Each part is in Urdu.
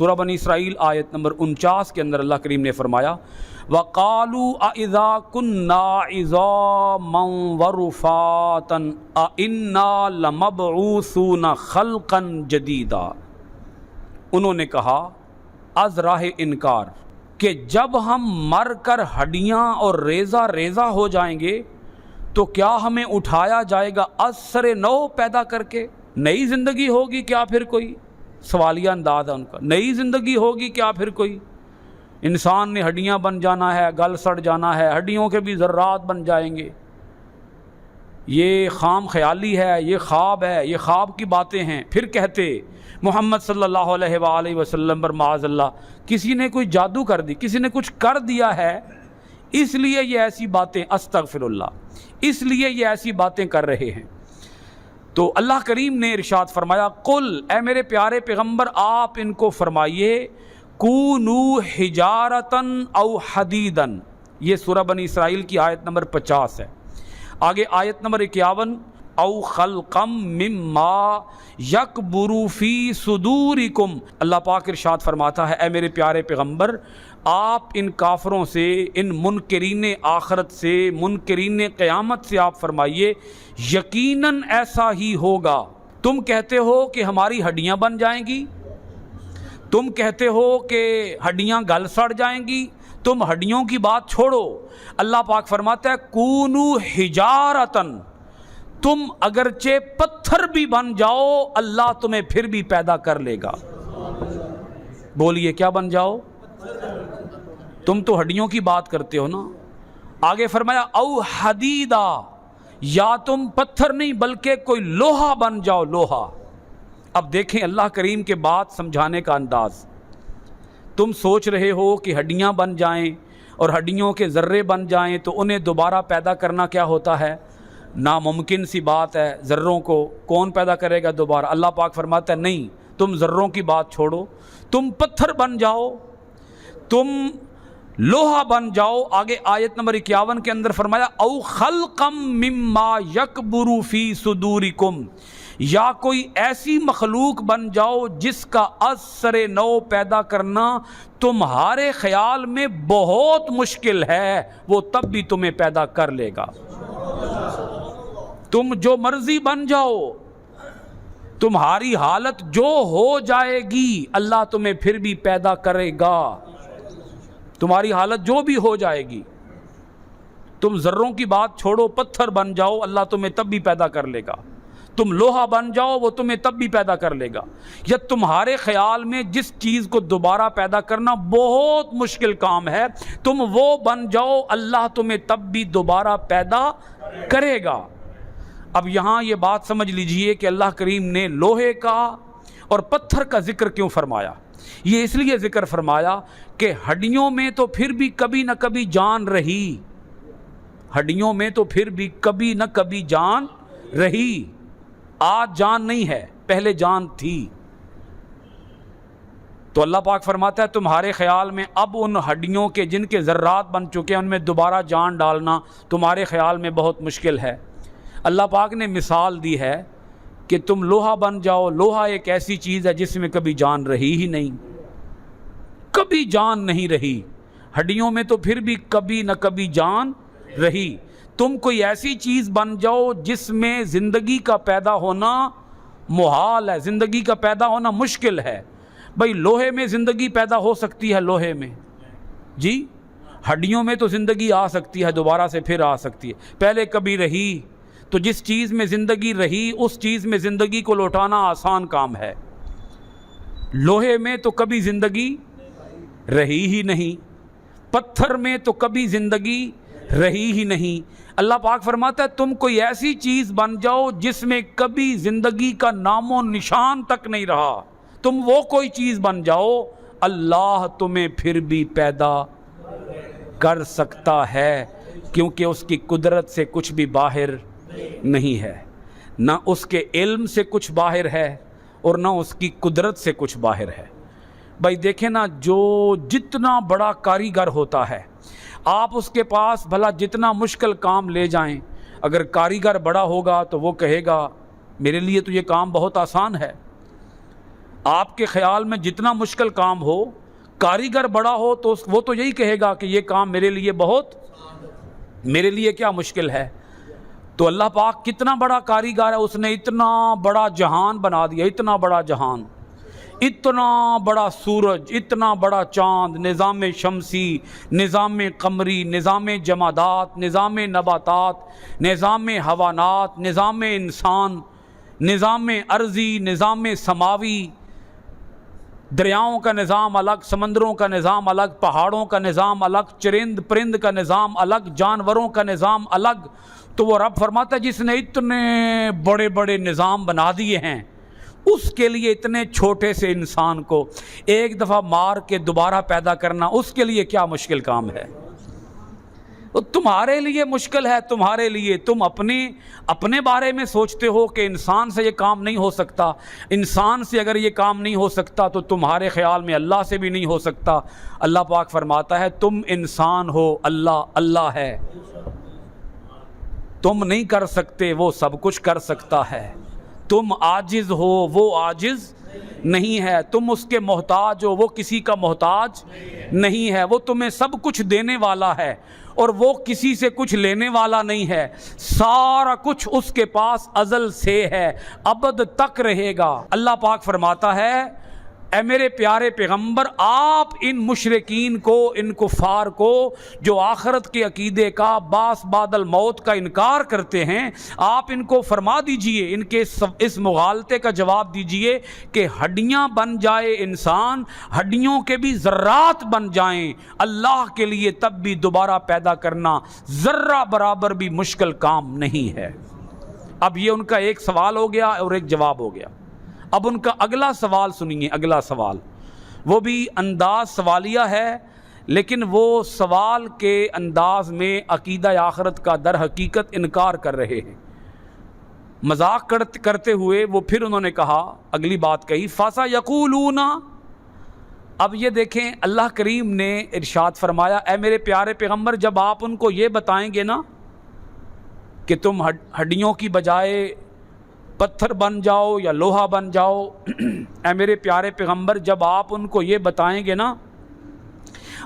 سورہ بنی اسرائیل آیت نمبر 49 کے اندر اللہ کریم نے فرمایا وَقَالُوا أَإِذَا كُنَّا عِظَامًا وَرُفَاتًا أَإِنَّا لَمَبْعُوثُونَ خَلْقًا جَدِيدًا، انہوں نے کہا از راہ انکار کہ جب ہم مر کر ہڈیاں اور ریزہ ریزہ ہو جائیں گے تو کیا ہمیں اٹھایا جائے گا از سر نو پیدا کر کے؟ نئی زندگی ہوگی کیا پھر کوئی؟ سوالیہ انداز ہے ان کا، نئی زندگی ہوگی کیا پھر کوئی؟ انسان نے ہڈیاں بن جانا ہے، گل سڑ جانا ہے، ہڈیوں کے بھی ذرات بن جائیں گے۔ یہ خام خیالی ہے، یہ خواب ہے، یہ خواب کی باتیں ہیں۔ پھر کہتے محمد صلی اللہ علیہ وآلہ وسلم پر معاذ اللہ کسی نے کوئی جادو کر دی، کسی نے کچھ کر دیا ہے، اس لیے یہ ایسی باتیں، استغفر اللہ، اس لیے یہ ایسی باتیں کر رہے ہیں۔ تو اللہ کریم نے ارشاد فرمایا قل، اے میرے پیارے پیغمبر آپ ان کو فرمائیے کونوا حجارتن او حدیدن، یہ سورہ بنی اسرائیل کی آیت نمبر 50 ہے۔ آگے آیت نمبر 51 او خلقم مما یکبر فی صدورکم، اللہ پاک ارشاد فرماتا ہے اے میرے پیارے پیغمبر آپ ان کافروں سے، ان منکرین آخرت سے، منکرین قیامت سے آپ فرمائیے یقیناً ایسا ہی ہوگا۔ تم کہتے ہو کہ ہماری ہڈیاں بن جائیں گی، تم کہتے ہو کہ ہڈیاں گل سڑ جائیں گی، تم ہڈیوں کی بات چھوڑو، اللہ پاک فرماتا ہے کونو حجارتن، تم اگرچہ پتھر بھی بن جاؤ اللہ تمہیں پھر بھی پیدا کر لے گا۔ بولیے کیا بن جاؤ؟ تم تو ہڈیوں کی بات کرتے ہو نا۔ آگے فرمایا او حدیدہ، یا تم پتھر نہیں بلکہ کوئی لوہا بن جاؤ، لوہا۔ اب دیکھیں اللہ کریم کے بات سمجھانے کا انداز۔ تم سوچ رہے ہو کہ ہڈیاں بن جائیں اور ہڈیوں کے ذرے بن جائیں تو انہیں دوبارہ پیدا کرنا کیا ہوتا ہے؟ ناممکن سی بات ہے۔ ذروں کو کون پیدا کرے گا دوبارہ؟ اللہ پاک فرماتا ہے نہیں، تم ذروں کی بات چھوڑو، تم پتھر بن جاؤ، تم لوہا بن جاؤ۔ آگے آیت نمبر 51 کے اندر فرمایا او خلقم مما یکبر فی صدورکم، یا کوئی ایسی مخلوق بن جاؤ جس کا از سر نو پیدا کرنا تمہارے خیال میں بہت مشکل ہے، وہ تب بھی تمہیں پیدا کر لے گا۔ تم جو مرضی بن جاؤ، تمہاری حالت جو ہو جائے گی اللہ تمہیں پھر بھی پیدا کرے گا، تمہاری حالت جو بھی ہو جائے گی۔ تم ذروں کی بات چھوڑو، پتھر بن جاؤ اللہ تمہیں تب بھی پیدا کر لے گا، تم لوہا بن جاؤ وہ تمہیں تب بھی پیدا کر لے گا۔ یا تمہارے خیال میں جس چیز کو دوبارہ پیدا کرنا بہت مشکل کام ہے، تم وہ بن جاؤ اللہ تمہیں تب بھی دوبارہ پیدا کرے گا۔ اب یہاں یہ بات سمجھ لیجئے کہ اللہ کریم نے لوہے کا اور پتھر کا ذکر کیوں فرمایا؟ یہ اس لیے ذکر فرمایا کہ ہڈیوں میں تو پھر بھی کبھی نہ کبھی جان رہی، ہڈیوں میں تو پھر بھی کبھی نہ کبھی جان رہی۔ آج جان نہیں ہے، پہلے جان تھی۔ تو اللہ پاک فرماتا ہے تمہارے خیال میں اب ان ہڈیوں کے جن کے ذرات بن چکے ہیں ان میں دوبارہ جان ڈالنا تمہارے خیال میں بہت مشکل ہے۔ اللہ پاک نے مثال دی ہے کہ تم لوہا بن جاؤ۔ لوہا ایک ایسی چیز ہے جس میں کبھی جان رہی ہی نہیں، کبھی جان نہیں رہی۔ ہڈیوں میں تو پھر بھی کبھی نہ کبھی جان رہی۔ تم کوئی ایسی چیز بن جاؤ جس میں زندگی کا پیدا ہونا محال ہے، زندگی کا پیدا ہونا مشکل ہے۔ بھئی لوہے میں زندگی پیدا ہو سکتی ہے، لوہے میں جی، ہڈیوں میں تو زندگی آ سکتی ہے، دوبارہ سے پھر آ سکتی ہے۔ پہلے کبھی رہی تو جس چیز میں زندگی رہی اس چیز میں زندگی کو لوٹانا آسان کام ہے۔ لوہے میں تو کبھی زندگی رہی ہی نہیں، پتھر میں تو کبھی زندگی رہی ہی نہیں۔ اللہ پاک فرماتا ہے تم کوئی ایسی چیز بن جاؤ جس میں کبھی زندگی کا نام و نشان تک نہیں رہا، تم وہ کوئی چیز بن جاؤ اللہ تمہیں پھر بھی پیدا کر سکتا ہے، کیونکہ اس کی قدرت سے کچھ بھی باہر نہیں ہے، نہ اس کے علم سے کچھ باہر ہے اور نہ اس کی قدرت سے کچھ باہر ہے۔ بھائی دیکھیں نا، جو جتنا بڑا کاریگر ہوتا ہے آپ اس کے پاس بھلا جتنا مشکل کام لے جائیں، اگر کاریگر بڑا ہوگا تو وہ کہے گا میرے لیے تو یہ کام بہت آسان ہے۔ آپ کے خیال میں جتنا مشکل کام ہو، کاریگر بڑا ہو تو وہ تو یہی کہے گا کہ یہ کام میرے لیے بہت، میرے لیے کیا مشکل ہے۔ تو اللہ پاک کتنا بڑا کاریگر ہے، اس نے اتنا بڑا جہان بنا دیا، اتنا بڑا جہان، اتنا بڑا سورج، اتنا بڑا چاند، نظام شمسی، نظام قمری، نظام جمادات، نظام نباتات، نظام حیوانات، نظام انسان، نظام ارضی، نظام سماوی، دریاؤں کا نظام الگ، سمندروں کا نظام الگ، پہاڑوں کا نظام الگ، چرند پرند کا نظام الگ، جانوروں کا نظام الگ۔ تو وہ رب فرماتا ہے جس نے اتنے بڑے بڑے نظام بنا دیے ہیں، اس کے لیے اتنے چھوٹے سے انسان کو ایک دفعہ مار کے دوبارہ پیدا کرنا اس کے لیے کیا مشکل کام ہے؟ تمہارے لیے مشکل ہے، تمہارے لیے، تم اپنے بارے میں سوچتے ہو کہ انسان سے یہ کام نہیں ہو سکتا، انسان سے اگر یہ کام نہیں ہو سکتا تو تمہارے خیال میں اللہ سے بھی نہیں ہو سکتا۔ اللہ پاک فرماتا ہے تم انسان ہو، اللہ ہے، تم نہیں کر سکتے، وہ سب کچھ کر سکتا ہے۔ تم عاجز ہو، وہ عاجز نہیں ہے۔ تم اس کے محتاج ہو، وہ کسی کا محتاج نہیں ہے۔ وہ تمہیں سب کچھ دینے والا ہے اور وہ کسی سے کچھ لینے والا نہیں ہے۔ سارا کچھ اس کے پاس ازل سے ہے، ابد تک رہے گا۔ اللہ پاک فرماتا ہے اے میرے پیارے پیغمبر، آپ ان مشرکین کو، ان کفار کو جو آخرت کے عقیدے کا، باس بعد الموت کا انکار کرتے ہیں، آپ ان کو فرما دیجئے، ان کے اس مغالطے کا جواب دیجئے کہ ہڈیاں بن جائے انسان، ہڈیوں کے بھی ذرات بن جائیں، اللہ کے لیے تب بھی دوبارہ پیدا کرنا ذرہ برابر بھی مشکل کام نہیں ہے۔ اب یہ ان کا ایک سوال ہو گیا اور ایک جواب ہو گیا۔ اب ان کا اگلا سوال سنیے، اگلا سوال وہ بھی انداز سوالیہ ہے، لیکن وہ سوال کے انداز میں عقیدہ آخرت کا در حقیقت انکار کر رہے ہیں۔ مذاق کرتے ہوئے وہ پھر انہوں نے کہا، اگلی بات کہی، فَسَيَقُولُونَ۔ اب یہ دیکھیں اللہ کریم نے ارشاد فرمایا اے میرے پیارے پیغمبر، جب آپ ان کو یہ بتائیں گے نا کہ تم ہڈیوں کی بجائے پتھر بن جاؤ یا لوہا بن جاؤ، اے میرے پیارے پیغمبر جب آپ ان کو یہ بتائیں گے نا،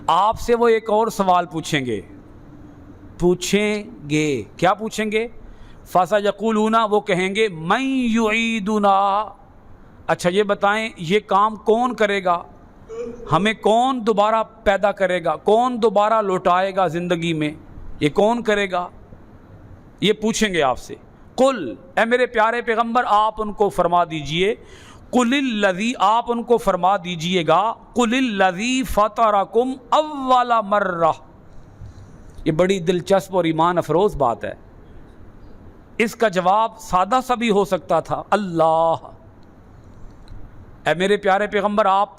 آپ سے وہ ایک اور سوال پوچھیں گے۔ کیا پوچھیں گے؟ فَسَيَقُولُونَ، وہ کہیں گے مَن يُعِيدُنَا، اچھا یہ بتائیں یہ کام کون کرے گا، ہمیں کون دوبارہ پیدا کرے گا، کون دوبارہ لوٹائے گا زندگی میں، یہ کون کرے گا؟ یہ پوچھیں گے آپ سے۔ قل، اے میرے پیارے پیغمبر آپ ان کو فرما دیجئے، قل الذی، آپ ان کو فرما دیجئے گا، قل الذی فطرکم اول مرہ۔ یہ بڑی دلچسپ اور ایمان افروز بات ہے۔ اس کا جواب سادہ سا بھی ہو سکتا تھا، اللہ۔ اے میرے پیارے پیغمبر آپ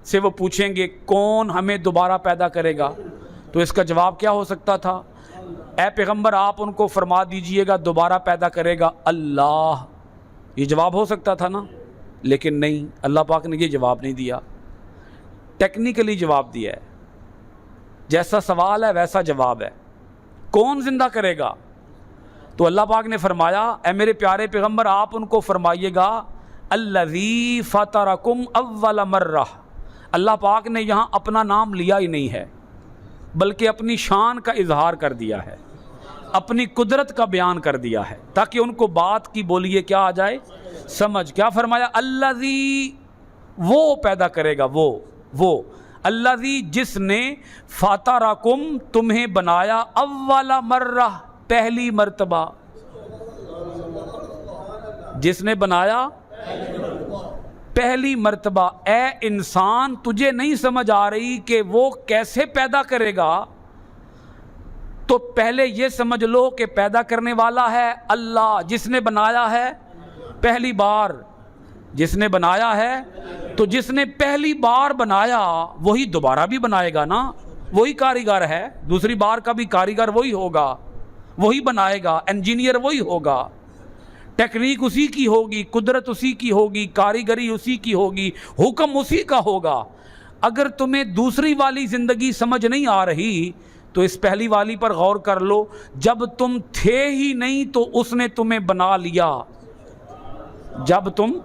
سے وہ پوچھیں گے کون ہمیں دوبارہ پیدا کرے گا، تو اس کا جواب کیا ہو سکتا تھا؟ اے پیغمبر آپ ان کو فرما دیجئے گا دوبارہ پیدا کرے گا اللہ۔ یہ جواب ہو سکتا تھا نا، لیکن نہیں، اللہ پاک نے یہ جواب نہیں دیا، ٹیکنیکلی جواب دیا ہے۔ جیسا سوال ہے ویسا جواب ہے۔ کون زندہ کرے گا؟ تو اللہ پاک نے فرمایا اے میرے پیارے پیغمبر آپ ان کو فرمائیے گا الذی فطرکم اول مرہ۔ اللہ پاک نے یہاں اپنا نام لیا ہی نہیں ہے، بلکہ اپنی شان کا اظہار کر دیا ہے، اپنی قدرت کا بیان کر دیا ہے، تاکہ ان کو بات کی بولیے کیا آ جائے، سمجھ۔ کیا فرمایا؟ الذی، وہ پیدا کرے گا، وہ الذی جس نے فطرکم تمہیں بنایا اول مرہ، پہلی مرتبہ، جس نے بنایا پہلی مرتبہ۔ اے انسان تجھے نہیں سمجھ آ رہی کہ وہ کیسے پیدا کرے گا، تو پہلے یہ سمجھ لو کہ پیدا کرنے والا ہے اللہ، جس نے بنایا ہے پہلی بار، جس نے بنایا ہے۔ تو جس نے پہلی بار بنایا وہی دوبارہ بھی بنائے گا نا، وہی کاریگر ہے، دوسری بار کا بھی کاریگر وہی ہوگا، وہی بنائے گا، انجینئر وہی ہوگا، ٹیکنیک اسی کی ہوگی، قدرت اسی کی ہوگی، کاریگری اسی کی ہوگی، حکم اسی کا ہوگا۔ اگر تمہیں دوسری والی زندگی سمجھ نہیں آ رہی تو اس پہلی والی پر غور کر لو، جب تم تھے ہی نہیں تو اس نے تمہیں بنا لیا، جب تم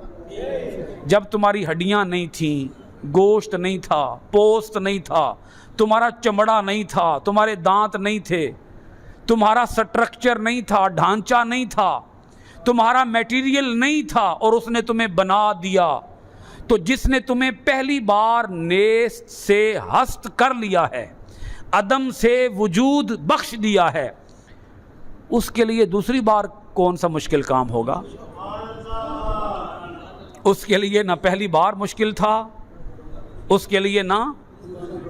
جب تمہاری ہڈیاں نہیں تھیں، گوشت نہیں تھا، پوست نہیں تھا، تمہارا چمڑا نہیں تھا، تمہارے دانت نہیں تھے، تمہارا سٹرکچر نہیں تھا، ڈھانچہ نہیں تھا، تمہارا میٹیریل نہیں تھا، اور اس نے تمہیں بنا دیا. تو جس نے تمہیں پہلی بار نیست سے ہست کر لیا ہے، عدم سے وجود بخش دیا ہے، اس کے لیے دوسری بار کون سا مشکل کام ہوگا؟ اس کے لیے نہ پہلی بار مشکل تھا، اس کے لیے نہ.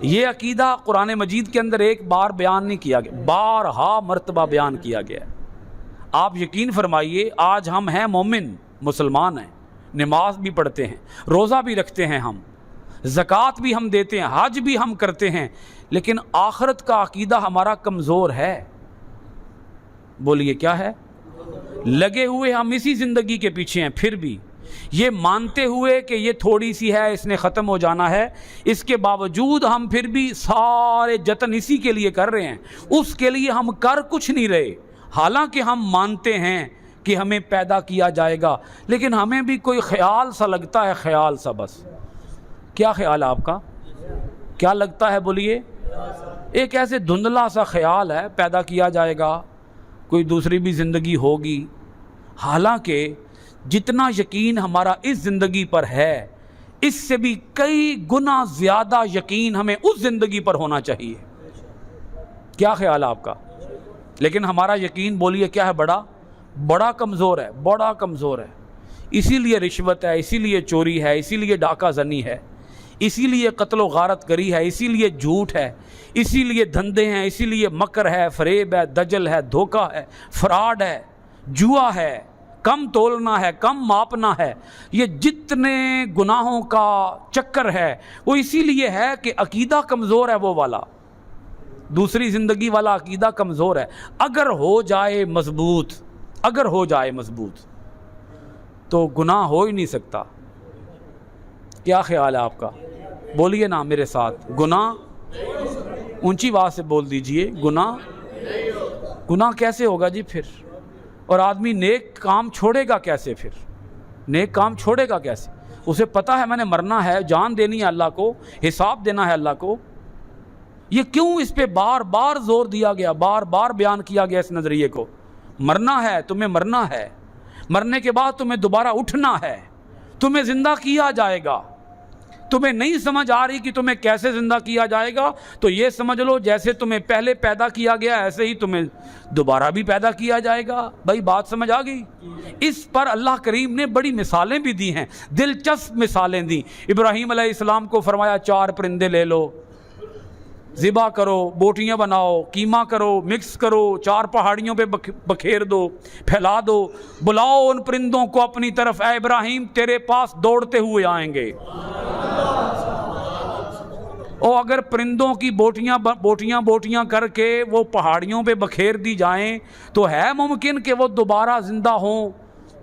یہ عقیدہ قرآن مجید کے اندر ایک بار بیان نہیں کیا گیا، بارہا مرتبہ بیان کیا گیا. آپ یقین فرمائیے، آج ہم ہیں مومن، مسلمان ہیں، نماز بھی پڑھتے ہیں، روزہ بھی رکھتے ہیں، ہم زکوٰۃ بھی ہم دیتے ہیں، حج بھی ہم کرتے ہیں، لیکن آخرت کا عقیدہ ہمارا کمزور ہے. بولیے کیا ہے؟ لگے ہوئے ہم اسی زندگی کے پیچھے ہیں، پھر بھی یہ مانتے ہوئے کہ یہ تھوڑی سی ہے، اس نے ختم ہو جانا ہے، اس کے باوجود ہم پھر بھی سارے جتن اسی کے لیے کر رہے ہیں. اس کے لیے ہم کر کچھ نہیں رہے، حالانکہ ہم مانتے ہیں کہ ہمیں پیدا کیا جائے گا، لیکن ہمیں بھی کوئی خیال سا لگتا ہے، خیال سا بس. کیا خیال ہے آپ کا؟ کیا لگتا ہے بولیے؟ ایک ایسے دھندلا سا خیال ہے پیدا کیا جائے گا، کوئی دوسری بھی زندگی ہوگی. حالانکہ جتنا یقین ہمارا اس زندگی پر ہے، اس سے بھی کئی گنا زیادہ یقین ہمیں اس زندگی پر ہونا چاہیے. کیا خیال ہے آپ کا؟ لیکن ہمارا یقین بولیے کیا ہے؟ بڑا کمزور ہے، بڑا کمزور ہے. اسی لیے رشوت ہے، اسی لیے چوری ہے، اسی لیے ڈاکہ زنی ہے، اسی لیے قتل و غارت گری ہے، اسی لیے جھوٹ ہے، اسی لیے دھندے ہیں، اسی لیے مکر ہے، فریب ہے، دجل ہے، دھوکہ ہے، فراڈ ہے، جوا ہے، کم تولنا ہے، کم ماپنا ہے. یہ جتنے گناہوں کا چکر ہے وہ اسی لیے ہے کہ عقیدہ کمزور ہے. وہ والا دوسری زندگی والا عقیدہ کمزور ہے. اگر ہو جائے مضبوط تو گناہ ہو ہی نہیں سکتا. کیا خیال ہے آپ کا؟ بولیے نا میرے ساتھ، گناہ. اونچی آواز سے بول دیجئے، گناہ کیسے ہوگا جی پھر؟ اور آدمی نیک کام چھوڑے گا کیسے پھر؟ نیک کام چھوڑے گا کیسے؟ اسے پتا ہے میں نے مرنا ہے، جان دینی ہے اللہ کو، حساب دینا ہے اللہ کو. یہ کیوں اس پہ بار بار زور دیا گیا، بار بار بیان کیا گیا اس نظریے کو؟ مرنا ہے، تمہیں مرنا ہے، مرنے کے بعد تمہیں دوبارہ اٹھنا ہے، تمہیں زندہ کیا جائے گا. تمہیں نہیں سمجھ آ رہی کہ تمہیں کیسے زندہ کیا جائے گا، تو یہ سمجھ لو جیسے تمہیں پہلے پیدا کیا گیا ایسے ہی تمہیں دوبارہ بھی پیدا کیا جائے گا. بھائی بات سمجھ آ گئی؟ اس پر اللہ کریم نے بڑی مثالیں بھی دی ہیں، دلچسپ مثالیں دی. ابراہیم علیہ السلام کو فرمایا 4 پرندے لے لو، ذبح کرو، بوٹیاں بناؤ، قیمہ کرو، مکس کرو، 4 پہاڑیوں پہ بکھیر دو، پھیلا دو، بلاؤ ان پرندوں کو اپنی طرف، اے ابراہیم تیرے پاس دوڑتے ہوئے آئیں گے. اور اگر پرندوں کی بوٹیاں کر کے وہ پہاڑیوں پہ بکھیر دی جائیں تو ہے ممکن کہ وہ دوبارہ زندہ ہوں؟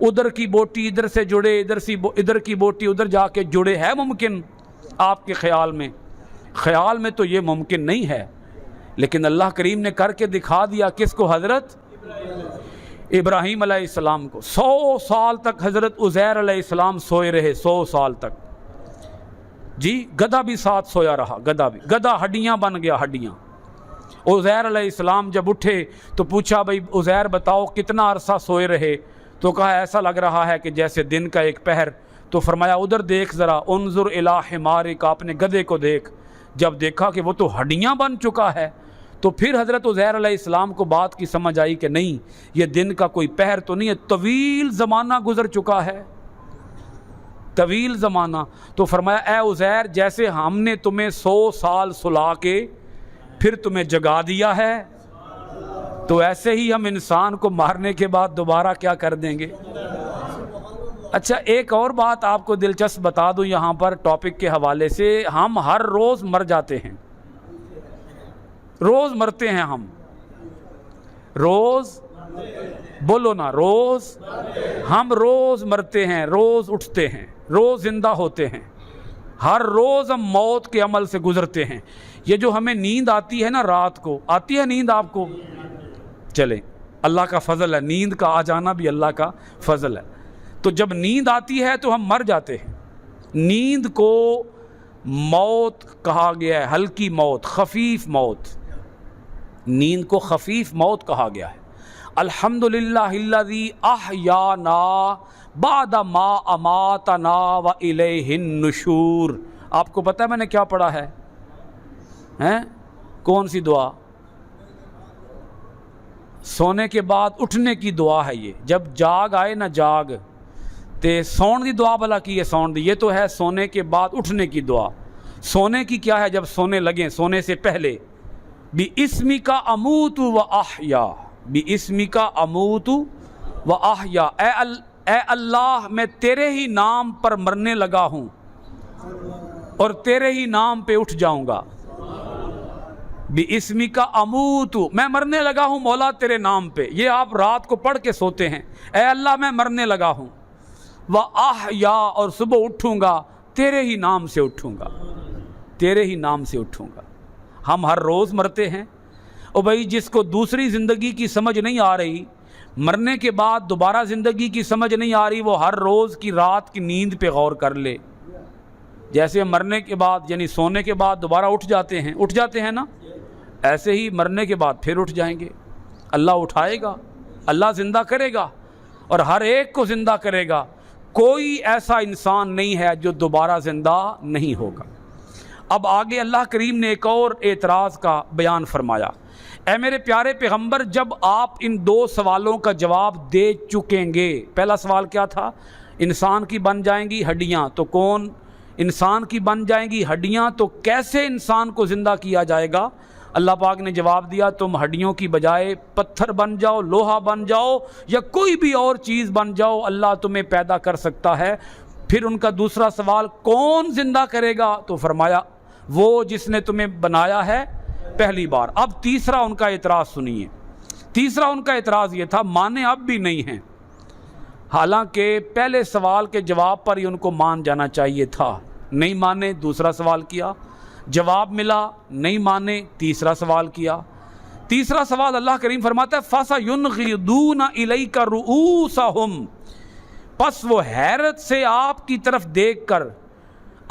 ادھر کی بوٹی ادھر سے جڑے، ادھر کی بوٹی ادھر جا کے جڑے، ہے ممکن آپ کے خیال میں؟ خیال میں تو یہ ممکن نہیں ہے، لیکن اللہ کریم نے کر کے دکھا دیا. کس کو؟ حضرت ابراہیم علیہ السلام کو. 100 سال تک حضرت عزیر علیہ السلام سوئے رہے، 100 سال تک جی. گدھا بھی ساتھ سویا رہا، گدھا ہڈیاں بن گیا، ہڈیاں. عزیر علیہ السلام جب اٹھے تو پوچھا بھائی عزیر بتاؤ کتنا عرصہ سوئے رہے؟ تو کہا ایسا لگ رہا ہے کہ جیسے دن کا ایک پہر. تو فرمایا ادھر دیکھ ذرا، انظر الی حمارک، اپنے گدھے کو دیکھ. جب دیکھا کہ وہ تو ہڈیاں بن چکا ہے تو پھر حضرت عزیر علیہ السلام کو بات کی سمجھ آئی کہ نہیں، یہ دن کا کوئی پہر تو نہیں ہے، طویل زمانہ گزر چکا ہے، طویل زمانہ. تو فرمایا اے عزیر جیسے ہم نے تمہیں 100 سال سلا کے پھر تمہیں جگا دیا ہے، تو ایسے ہی ہم انسان کو مارنے کے بعد دوبارہ کیا کر دیں گے. اچھا ایک اور بات آپ کو دلچسپ بتا دوں یہاں پر ٹاپک کے حوالے سے. ہم ہر روز مر جاتے ہیں، روز مرتے ہیں ہم، روز بولو نا، روز ہم روز مرتے ہیں، روز اٹھتے ہیں، روز زندہ ہوتے ہیں، ہر روز ہم موت کے عمل سے گزرتے ہیں. یہ جو ہمیں نیند آتی ہے نا، رات کو آتی ہے نیند آپ کو، چلیں اللہ کا فضل ہے، نیند کا آ جانا بھی اللہ کا فضل ہے. تو جب نیند آتی ہے تو ہم مر جاتے ہیں. نیند کو موت کہا گیا ہے، ہلکی موت، خفیف موت. نیند کو خفیف موت کہا گیا ہے. الحمدللہ الذی احیانا بعد ما اماتنا والیہ النشور. آپ کو پتہ ہے میں نے کیا پڑھا ہے؟ کون سی دعا؟ سونے کے بعد اٹھنے کی دعا ہے. یہ جب جاگ آئے نہ جاگ تے سون دی دعا بھلا کی ہے. سون دی یہ تو ہے سونے کے بعد اٹھنے کی دعا. سونے کی کیا ہے؟ جب سونے لگیں، سونے سے پہلے بِاسْمِكَ أَمُوتُ وَأَحْيَا، بِاسْمِكَ أَمُوتُ وَأَحْيَا. اے اللہ میں تیرے ہی نام پر مرنے لگا ہوں اور تیرے ہی نام پہ اٹھ جاؤں گا. بِاسْمِكَ أَمُوتُ، میں مرنے لگا ہوں مولا تیرے نام پہ. یہ آپ رات کو پڑھ کے سوتے ہیں، اے اللہ میں مرنے لگا ہوں. وَأَحْيَا، اور صبح اٹھوں گا تیرے ہی نام سے اٹھوں گا، تیرے ہی نام سے اٹھوں گا. ہم ہر روز مرتے ہیں. اور بھائی جس کو دوسری زندگی کی سمجھ نہیں آ رہی، مرنے کے بعد دوبارہ زندگی کی سمجھ نہیں آ رہی، وہ ہر روز کی رات کی نیند پہ غور کر لے. جیسے مرنے کے بعد یعنی سونے کے بعد دوبارہ اٹھ جاتے ہیں نا، ایسے ہی مرنے کے بعد پھر اٹھ جائیں گے. اللہ اٹھائے گا، اللہ زندہ کرے گا اور ہر ایک کو زندہ کرے گا. کوئی ایسا انسان نہیں ہے جو دوبارہ زندہ نہیں ہوگا. اب آگے اللہ کریم نے ایک اور اعتراض کا بیان فرمایا. اے میرے پیارے پیغمبر، جب آپ ان دو سوالوں کا جواب دے چکیں گے. پہلا سوال کیا تھا؟ انسان کی بن جائیں گی ہڈیاں، تو کون انسان کی بن جائیں گی ہڈیاں، تو کیسے انسان کو زندہ کیا جائے گا؟ اللہ پاک نے جواب دیا تم ہڈیوں کی بجائے پتھر بن جاؤ، لوہا بن جاؤ یا کوئی بھی اور چیز بن جاؤ، اللہ تمہیں پیدا کر سکتا ہے. پھر ان کا دوسرا سوال کون زندہ کرے گا؟ تو فرمایا وہ جس نے تمہیں بنایا ہے پہلی بار. اب تیسرا ان کا اعتراض سنیے. تیسرا ان کا اعتراض یہ تھا، مانے اب بھی نہیں ہیں، حالانکہ پہلے سوال کے جواب پر ہی ان کو مان جانا چاہیے تھا. نہیں مانے، دوسرا سوال کیا، جواب ملا، نہیں مانے، تیسرا سوال کیا. تیسرا سوال اللہ کریم فرماتا ہے فَسَيُنْغِضُونَ إِلَيْكَ رُؤُوسَهُمْ، پس وہ حیرت سے آپ کی طرف دیکھ کر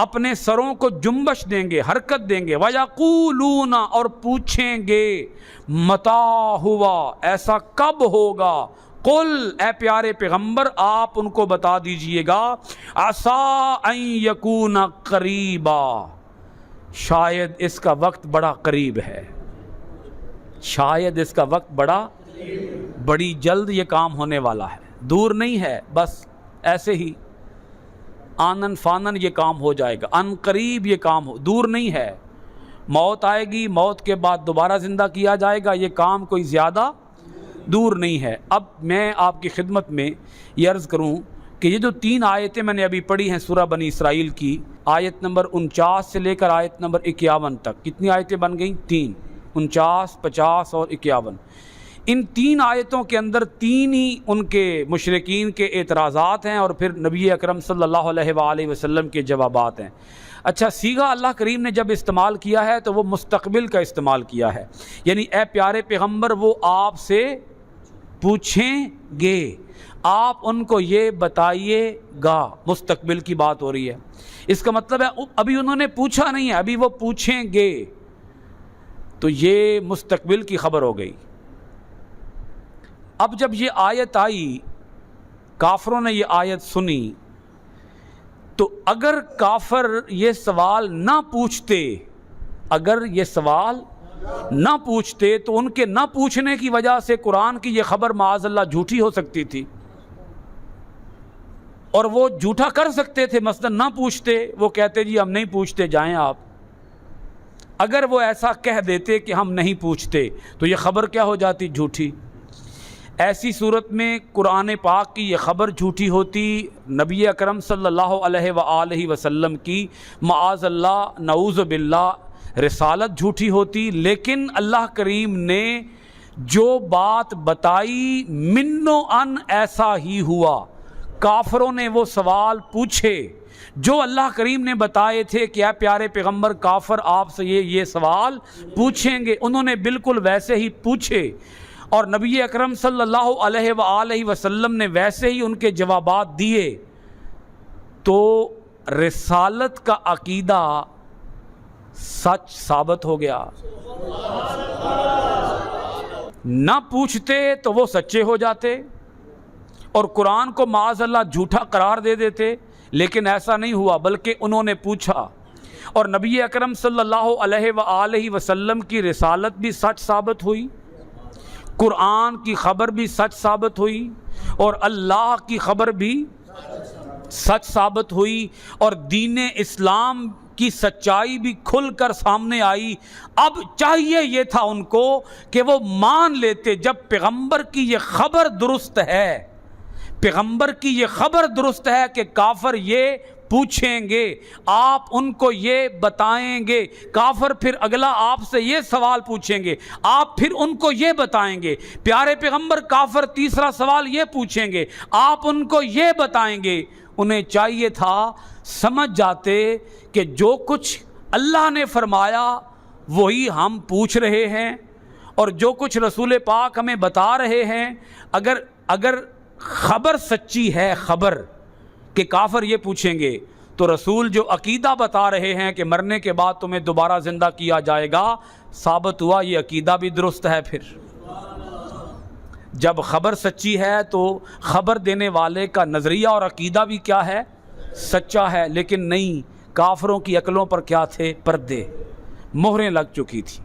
اپنے سروں کو جنبش دیں گے، حرکت دیں گے. وَيَقُولُونَ، اور پوچھیں گے، مَتَىٰ ہوا، ایسا کب ہوگا؟ قل، اے پیارے پیغمبر آپ ان کو بتا دیجئے گا، عَسَىٰ أَن يَكُونَ قَرِيبًا، شاید اس کا وقت بڑا قریب ہے، شاید اس کا وقت بڑی جلد یہ کام ہونے والا ہے، دور نہیں ہے، بس ایسے ہی آنن فانن یہ کام ہو جائے گا، ان قریب یہ کام دور نہیں ہے. موت آئے گی، موت کے بعد دوبارہ زندہ کیا جائے گا، یہ کام کوئی زیادہ دور نہیں ہے. اب میں آپ کی خدمت میں یہ عرض کروں کہ یہ جو 3 آیتیں میں نے ابھی پڑھی ہیں سورہ بنی اسرائیل کی، آیت نمبر 49 سے لے کر آیت نمبر 51 تک، کتنی آیتیں بن گئیں؟ 3، 49، 50 اور 51. ان 3 آیتوں کے اندر 3 ہی ان کے مشرکین کے اعتراضات ہیں اور پھر نبی اکرم صلی اللہ علیہ وآلہ وسلم کے جوابات ہیں. اچھا، صیغہ اللہ کریم نے جب استعمال کیا ہے تو وہ مستقبل کا استعمال کیا ہے، یعنی اے پیارے پیغمبر وہ آپ سے پوچھیں گے، آپ ان کو یہ بتائیے گا. مستقبل کی بات ہو رہی ہے، اس کا مطلب ہے ابھی انہوں نے پوچھا نہیں ہے، ابھی وہ پوچھیں گے، تو یہ مستقبل کی خبر ہو گئی. اب جب یہ آیت آئی، کافروں نے یہ آیت سنی، تو اگر کافر یہ سوال نہ پوچھتے، اگر یہ سوال نہ پوچھتے تو ان کے نہ پوچھنے کی وجہ سے قرآن کی یہ خبر معاذ اللہ جھوٹی ہو سکتی تھی، اور وہ جھوٹا کر سکتے تھے. مثلا نہ پوچھتے، وہ کہتے جی ہم نہیں پوچھتے، جائیں آپ. اگر وہ ایسا کہہ دیتے کہ ہم نہیں پوچھتے تو یہ خبر کیا ہو جاتی؟ جھوٹی. ایسی صورت میں قرآن پاک کی یہ خبر جھوٹی ہوتی، نبی اکرم صلی اللہ علیہ وآلہ وسلم کی معاذ اللہ نعوذ باللہ رسالت جھوٹی ہوتی. لیکن اللہ کریم نے جو بات بتائی منو ان ایسا ہی ہوا. کافروں نے وہ سوال پوچھے جو اللہ کریم نے بتائے تھے کہ اے پیارے پیغمبر کافر آپ سے یہ سوال پوچھیں گے، انہوں نے بالکل ویسے ہی پوچھے. اور نبی اکرم صلی اللہ علیہ وآلہ وسلم نے ویسے ہی ان کے جوابات دیے، تو رسالت کا عقیدہ سچ ثابت ہو گیا۔ نہ پوچھتے تو وہ سچے ہو جاتے اور قرآن کو معاذ اللہ جھوٹا قرار دے دیتے، لیکن ایسا نہیں ہوا، بلکہ انہوں نے پوچھا، اور نبی اکرم صلی اللہ علیہ وآلہ وسلم کی رسالت بھی سچ ثابت ہوئی، قرآن کی خبر بھی سچ ثابت ہوئی، اور اللہ کی خبر بھی سچ ثابت ہوئی، اور دین اسلام کی سچائی بھی کھل کر سامنے آئی۔ اب چاہیے یہ تھا ان کو کہ وہ مان لیتے، جب پیغمبر کی یہ خبر درست ہے، پیغمبر کی یہ خبر درست ہے کہ کافر یہ پوچھیں گے، آپ ان کو یہ بتائیں گے، کافر پھر اگلا آپ سے یہ سوال پوچھیں گے، آپ پھر ان کو یہ بتائیں گے، پیارے پیغمبر کافر تیسرا سوال یہ پوچھیں گے، آپ ان کو یہ بتائیں گے۔ انہیں چاہیے تھا سمجھ جاتے کہ جو کچھ اللہ نے فرمایا وہی ہم پوچھ رہے ہیں، اور جو کچھ رسول پاک ہمیں بتا رہے ہیں، اگر خبر سچی ہے، خبر کہ کافر یہ پوچھیں گے، تو رسول جو عقیدہ بتا رہے ہیں کہ مرنے کے بعد تمہیں دوبارہ زندہ کیا جائے گا، ثابت ہوا یہ عقیدہ بھی درست ہے۔ پھر جب خبر سچی ہے تو خبر دینے والے کا نظریہ اور عقیدہ بھی کیا ہے؟ سچا ہے، لیکن نہیں، کافروں کی عقلوں پر کیا تھے؟ پردے، مہریں لگ چکی تھی۔